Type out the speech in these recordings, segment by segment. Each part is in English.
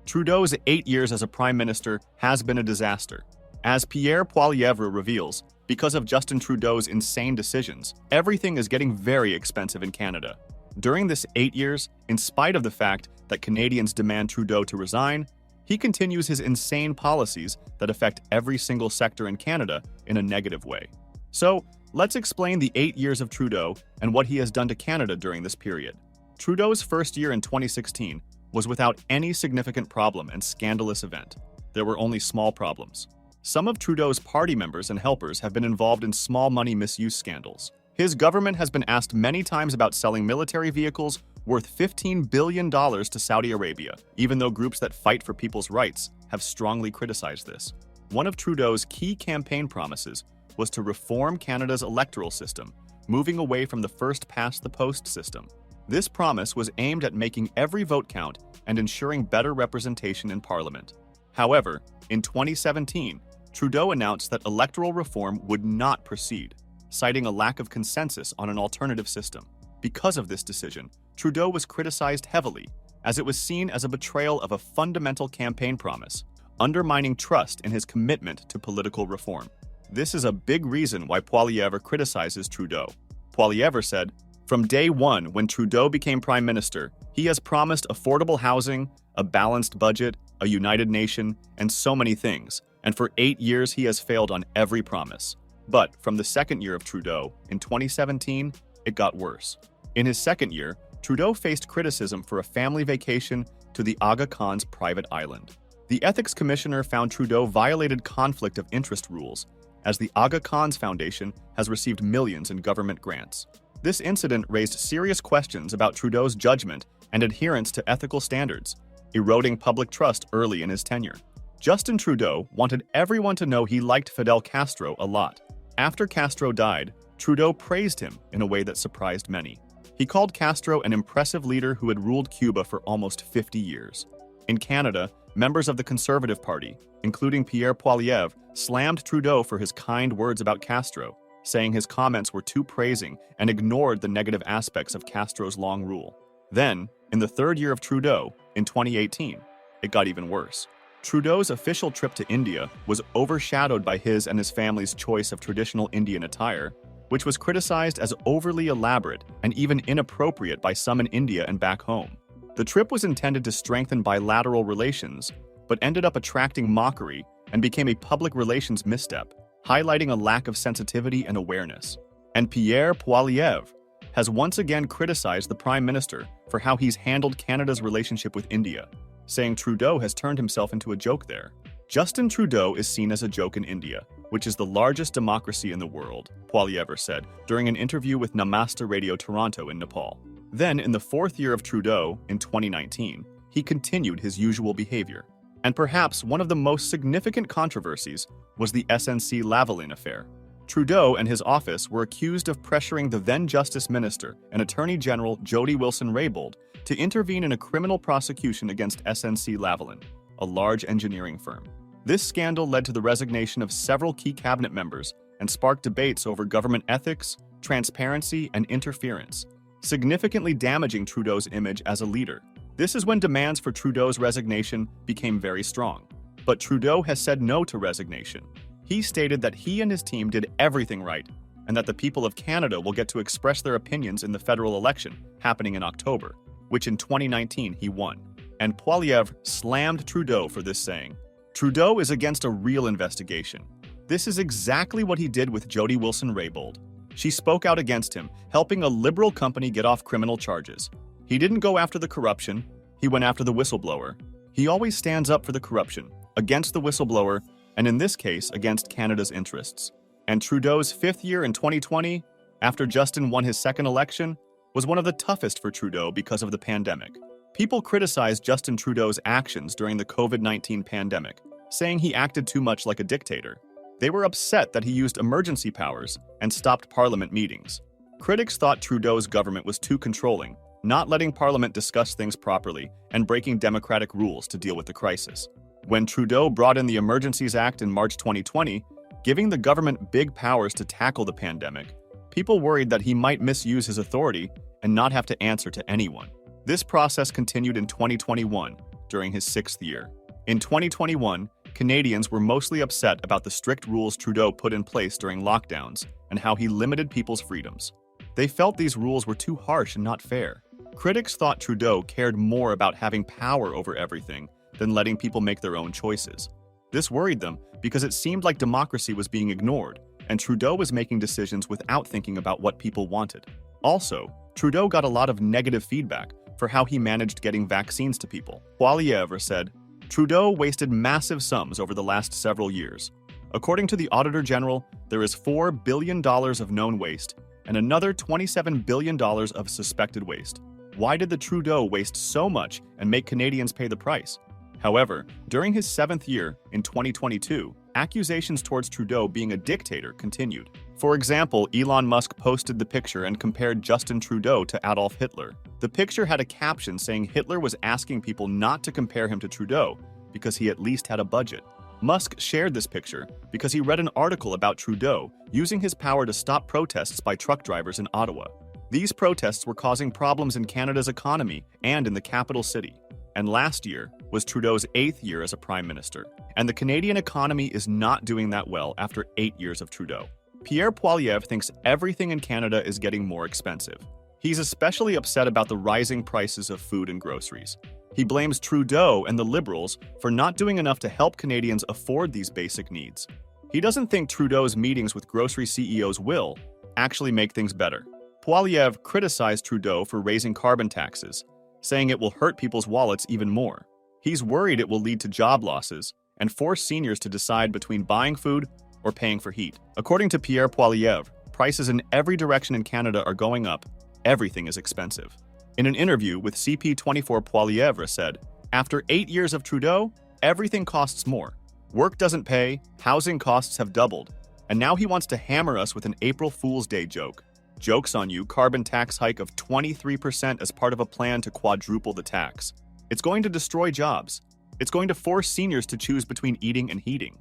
Trudeau's 8 years as a prime minister has been a disaster. As Pierre Poilievre reveals, because of Justin Trudeau's insane decisions, everything is getting very expensive in Canada. During this 8 years, in spite of the fact that Canadians demand Trudeau to resign, he continues his insane policies that affect every single sector in Canada in a negative way. So, let's explain the 8 years of Trudeau and what he has done to Canada during this period. Trudeau's first year in 2016 was without any significant problem and scandalous event. There were only small problems. Some of Trudeau's party members and helpers have been involved in small money misuse scandals. His government has been asked many times about selling military vehicles worth $15 billion to Saudi Arabia, even though groups that fight for people's rights have strongly criticized this. One of Trudeau's key campaign promises was to reform Canada's electoral system, moving away from the first-past-the-post system. This promise was aimed at making every vote count and ensuring better representation in Parliament. However, in 2017, Trudeau announced that electoral reform would not proceed, citing a lack of consensus on an alternative system. Because of this decision, Trudeau was criticized heavily, as it was seen as a betrayal of a fundamental campaign promise, undermining trust in his commitment to political reform. This is a big reason why Poilievre criticizes Trudeau. Poilievre said, "From day one, when Trudeau became prime minister, he has promised affordable housing, a balanced budget, a united nation, and so many things, and for 8 years he has failed on every promise." But from the second year of Trudeau, in 2017, it got worse. In his second year, Trudeau faced criticism for a family vacation to the Aga Khan's private island. The Ethics Commissioner found Trudeau violated conflict of interest rules, as the Aga Khan's Foundation has received millions in government grants. This incident raised serious questions about Trudeau's judgment and adherence to ethical standards, eroding public trust early in his tenure. Justin Trudeau wanted everyone to know he liked Fidel Castro a lot. After Castro died, Trudeau praised him in a way that surprised many. He called Castro an impressive leader who had ruled Cuba for almost 50 years. In Canada, members of the Conservative Party, including Pierre Poilievre, slammed Trudeau for his kind words about Castro, saying his comments were too praising and ignored the negative aspects of Castro's long rule. Then, in the third year of Trudeau, in 2018, it got even worse. Trudeau's official trip to India was overshadowed by his and his family's choice of traditional Indian attire, which was criticized as overly elaborate and even inappropriate by some in India and back home. The trip was intended to strengthen bilateral relations, but ended up attracting mockery and became a public relations misstep, highlighting a lack of sensitivity and awareness. And Pierre Poilievre has once again criticized the Prime Minister for how he's handled Canada's relationship with India, saying Trudeau has turned himself into a joke there. Justin Trudeau is seen as a joke in India, which is the largest democracy in the world, Poilievre said during an interview with Namaste Radio Toronto in Nepal. Then, in the fourth year of Trudeau, in 2019, he continued his usual behavior. And perhaps one of the most significant controversies was the SNC-Lavalin affair. Trudeau and his office were accused of pressuring the then Justice Minister and Attorney General Jody Wilson-Raybould to intervene in a criminal prosecution against SNC-Lavalin, a large engineering firm. This scandal led to the resignation of several key cabinet members and sparked debates over government ethics, transparency, and interference, significantly damaging Trudeau's image as a leader. This is when demands for Trudeau's resignation became very strong. But Trudeau has said no to resignation. He stated that he and his team did everything right, and that the people of Canada will get to express their opinions in the federal election happening in October, which in 2019 he won. And Poilievre slammed Trudeau for this, saying, "Trudeau is against a real investigation. This is exactly what he did with Jody Wilson-Raybould. She spoke out against him, helping a liberal company get off criminal charges. He didn't go after the corruption, he went after the whistleblower. He always stands up for the corruption, against the whistleblower, and in this case, against Canada's interests." And Trudeau's fifth year in 2020, after Justin won his second election, was one of the toughest for Trudeau because of the pandemic. People criticized Justin Trudeau's actions during the COVID-19 pandemic, saying he acted too much like a dictator. They were upset that he used emergency powers and stopped Parliament meetings. Critics thought Trudeau's government was too controlling, not letting Parliament discuss things properly and breaking democratic rules to deal with the crisis. When Trudeau brought in the Emergencies Act in March 2020, giving the government big powers to tackle the pandemic, people worried that he might misuse his authority and not have to answer to anyone. This process continued in 2021, during his 6th year. In 2021, Canadians were mostly upset about the strict rules Trudeau put in place during lockdowns and how he limited people's freedoms. They felt these rules were too harsh and not fair. Critics thought Trudeau cared more about having power over everything than letting people make their own choices. This worried them because it seemed like democracy was being ignored, and Trudeau was making decisions without thinking about what people wanted. Also, Trudeau got a lot of negative feedback for how he managed getting vaccines to people. Poilievre said, "Trudeau wasted massive sums over the last several years. According to the Auditor General, there is $4 billion of known waste and another $27 billion of suspected waste. Why did the Trudeau waste so much and make Canadians pay the price?" However, during his 7th year, in 2022, accusations towards Trudeau being a dictator continued. For example, Elon Musk posted the picture and compared Justin Trudeau to Adolf Hitler. The picture had a caption saying Hitler was asking people not to compare him to Trudeau because he at least had a budget. Musk shared this picture because he read an article about Trudeau using his power to stop protests by truck drivers in Ottawa. These protests were causing problems in Canada's economy and in the capital city. And last year was Trudeau's 8th year as a prime minister. And the Canadian economy is not doing that well after 8 years of Trudeau. Pierre Poilievre thinks everything in Canada is getting more expensive. He's especially upset about the rising prices of food and groceries. He blames Trudeau and the Liberals for not doing enough to help Canadians afford these basic needs. He doesn't think Trudeau's meetings with grocery CEOs will actually make things better. Poilievre criticized Trudeau for raising carbon taxes, saying it will hurt people's wallets even more. He's worried it will lead to job losses and force seniors to decide between buying food or paying for heat. According to Pierre Poilievre, prices in every direction in Canada are going up. Everything is expensive. In an interview with CP24, Poilievre said, "After 8 years of Trudeau, everything costs more. Work doesn't pay, housing costs have doubled, and now he wants to hammer us with an April Fool's Day joke. Joke's on you, carbon tax hike of 23% as part of a plan to quadruple the tax. It's going to destroy jobs. It's going to force seniors to choose between eating and heating."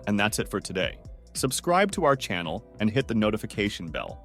And that's it for today. Subscribe to our channel and hit the notification bell.